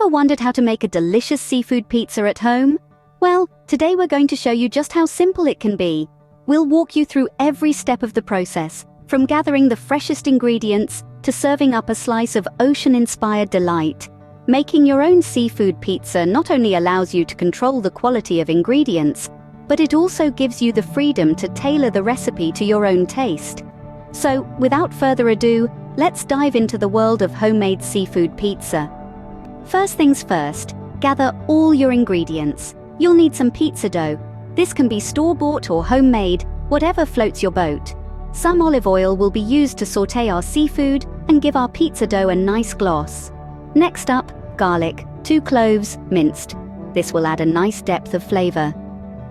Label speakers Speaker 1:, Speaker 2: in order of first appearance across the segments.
Speaker 1: Ever wondered how to make a delicious seafood pizza at home? Well, today we're going to show you just how simple it can be. We'll walk you through every step of the process, from gathering the freshest ingredients to serving up a slice of ocean-inspired delight. Making your own seafood pizza not only allows you to control the quality of ingredients, but it also gives you the freedom to tailor the recipe to your own taste. So, without further ado, let's dive into the world of homemade seafood pizza. First things first, gather all your ingredients. You'll need some pizza dough. This can be store-bought or homemade, whatever floats your boat. Some olive oil will be used to sauté our seafood and give our pizza dough a nice gloss. Next up, garlic, 2 cloves, minced. This will add a nice depth of flavor.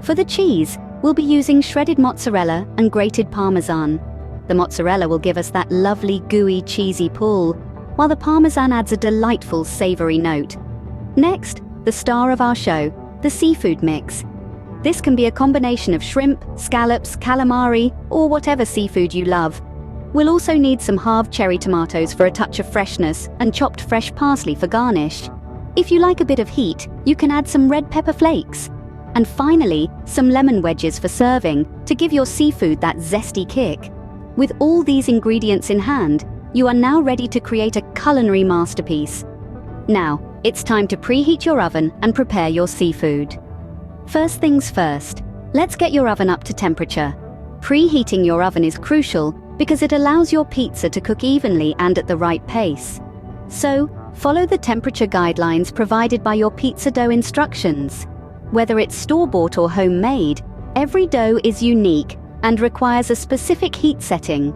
Speaker 1: For the cheese, we'll be using shredded mozzarella and grated parmesan. The mozzarella will give us that lovely gooey cheesy pull, while the parmesan adds a delightful savory note. Next, the star of our show, the seafood mix. This can be a combination of shrimp, scallops, calamari, or whatever seafood you love. We'll also need some halved cherry tomatoes for a touch of freshness and chopped fresh parsley for garnish. If you like a bit of heat, you can add some red pepper flakes. And finally, some lemon wedges for serving to give your seafood that zesty kick. With all these ingredients in hand, you are now ready to create a culinary masterpiece. Now, it's time to preheat your oven and prepare your seafood. First things first, let's get your oven up to temperature. Preheating your oven is crucial because it allows your pizza to cook evenly and at the right pace. So, follow the temperature guidelines provided by your pizza dough instructions. Whether it's store-bought or homemade, every dough is unique and requires a specific heat setting.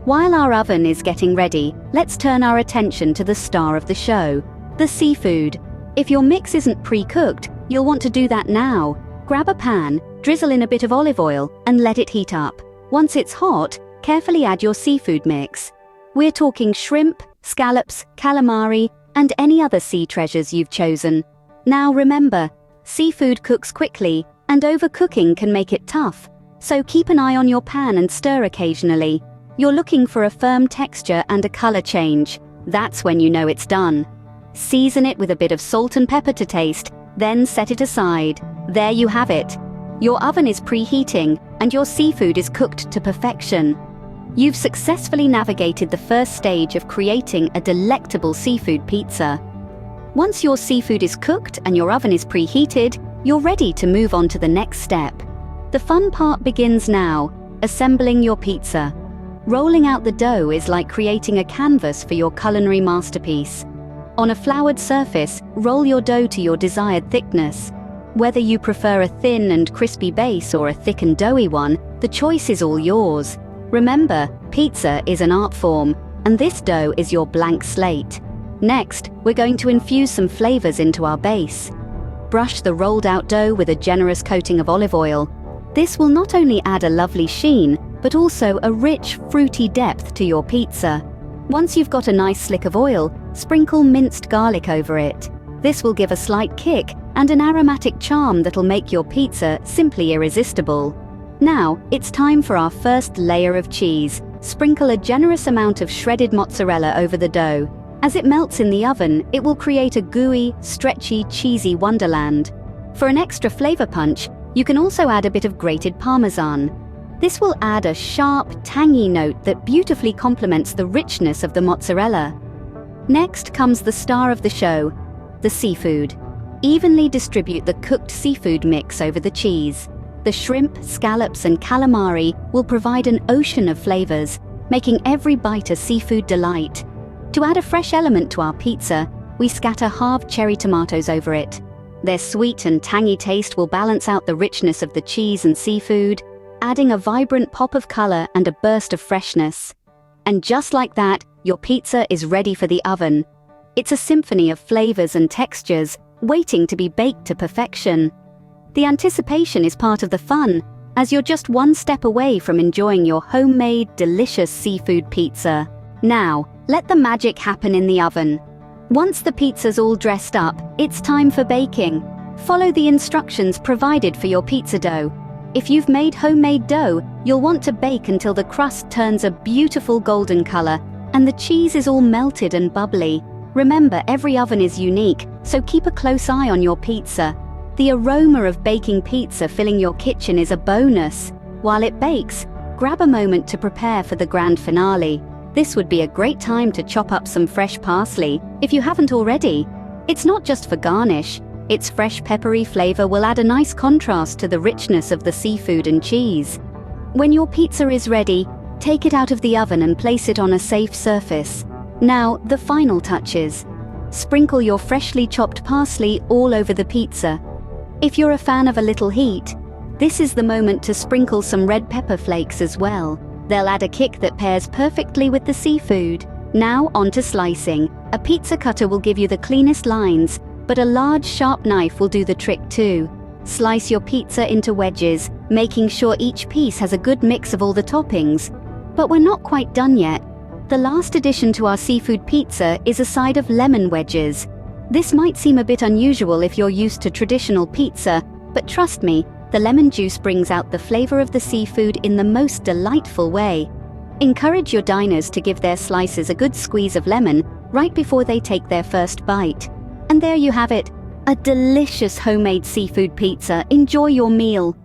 Speaker 1: While our oven is getting ready, let's turn our attention to the star of the show, the seafood. If your mix isn't pre-cooked, you'll want to do that now. Grab a pan, drizzle in a bit of olive oil, and let it heat up. Once it's hot, carefully add your seafood mix. We're talking shrimp, scallops, calamari, and any other sea treasures you've chosen. Now remember, seafood cooks quickly, and overcooking can make it tough. So keep an eye on your pan and stir occasionally. You're looking for a firm texture and a color change. That's when you know it's done. Season it with a bit of salt and pepper to taste, then set it aside. There you have it. Your oven is preheating, and your seafood is cooked to perfection. You've successfully navigated the first stage of creating a delectable seafood pizza. Once your seafood is cooked and your oven is preheated, you're ready to move on to the next step. The fun part begins now, assembling your pizza. Rolling out the dough is like creating a canvas for your culinary masterpiece. On a floured surface, roll your dough to your desired thickness. Whether you prefer a thin and crispy base or a thick and doughy one, the choice is all yours. Remember, pizza is an art form, and this dough is your blank slate. Next, we're going to infuse some flavors into our base. Brush the rolled out dough with a generous coating of olive oil. This will not only add a lovely sheen, but also a rich, fruity depth to your pizza. Once you've got a nice slick of oil, sprinkle minced garlic over it. This will give a slight kick and an aromatic charm that'll make your pizza simply irresistible. Now, it's time for our first layer of cheese. Sprinkle a generous amount of shredded mozzarella over the dough. As it melts in the oven, it will create a gooey, stretchy, cheesy wonderland. For an extra flavor punch, you can also add a bit of grated parmesan. This will add a sharp, tangy note that beautifully complements the richness of the mozzarella. Next comes the star of the show, the seafood. Evenly distribute the cooked seafood mix over the cheese. The shrimp, scallops, and calamari will provide an ocean of flavors, making every bite a seafood delight. To add a fresh element to our pizza, we scatter halved cherry tomatoes over it. Their sweet and tangy taste will balance out the richness of the cheese and seafood, adding a vibrant pop of color and a burst of freshness. And just like that, your pizza is ready for the oven. It's a symphony of flavors and textures, waiting to be baked to perfection. The anticipation is part of the fun, as you're just one step away from enjoying your homemade, delicious seafood pizza. Now, let the magic happen in the oven. Once the pizza's all dressed up, it's time for baking. Follow the instructions provided for your pizza dough. If you've made homemade dough, you'll want to bake until the crust turns a beautiful golden color and the cheese is all melted and bubbly. Remember, every oven is unique, so keep a close eye on your pizza. The aroma of baking pizza filling your kitchen is a bonus. While it bakes, grab a moment to prepare for the grand finale. This would be a great time to chop up some fresh parsley, if you haven't already. It's not just for garnish. Its fresh peppery flavor will add a nice contrast to the richness of the seafood and cheese. When your pizza is ready, take it out of the oven and place it on a safe surface. Now, the final touches. Sprinkle your freshly chopped parsley all over the pizza. If you're a fan of a little heat, this is the moment to sprinkle some red pepper flakes as well. They'll add a kick that pairs perfectly with the seafood. Now on to slicing. A pizza cutter will give you the cleanest lines, but a large sharp knife will do the trick too. Slice your pizza into wedges, making sure each piece has a good mix of all the toppings. But we're not quite done yet. The last addition to our seafood pizza is a side of lemon wedges. This might seem a bit unusual if you're used to traditional pizza, but trust me, the lemon juice brings out the flavor of the seafood in the most delightful way. Encourage your diners to give their slices a good squeeze of lemon right before they take their first bite. And there you have it, a delicious homemade seafood pizza. Enjoy your meal.